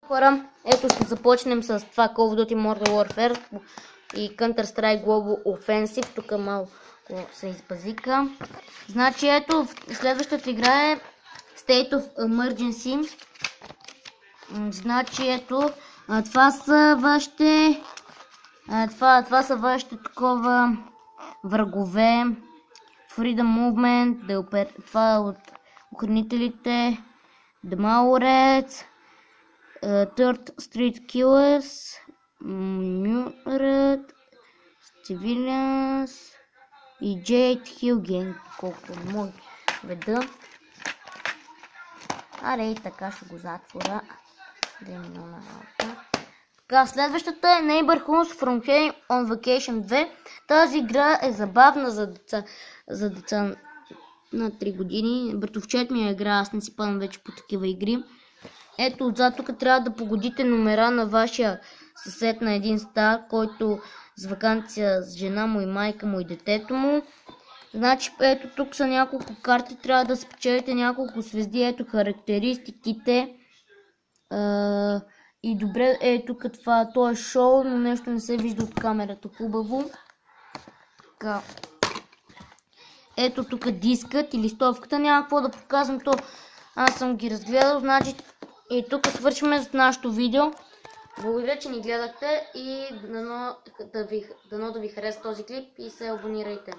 Хора, ето ще започнем с това Call of Duty Modern Warfare и Counter-Strike Global Offensive. Тук малко се изпазика. Значи ето, следващата игра е State of Emergency. Значи ето, това са вашите такова врагове. Freedom Movement, това е от охранителите, The Malorets, Third Street Killers, Murat, Civilians и Jade Hill Gang, колко мога веда. Аре и така ще го затворя. 2 милиона работа. Така, следващата е Neighborhoods from Hell on Vacation 2. Тази игра е забавна за деца на 3 години. Братовчет ми игра, аз не си падам вече по такива игри. Ето отзад тук трябва да погодите номера на вашия съсед на един стар, който с ваканция с жена му и майка му и детето му. Значи ето тук са няколко карти, трябва да спечелите няколко звезди, ето характеристиките. И добре, ето тук това е шоу, но нещо не се вижда от камерата хубаво. Така. Ето тук дискът и листовката, няма какво да показвам, то аз съм ги разгледал, значи и тук свършваме с нашото видео. Благодаря, че ни гледахте и дано да ви хареса този клип и се абонирайте.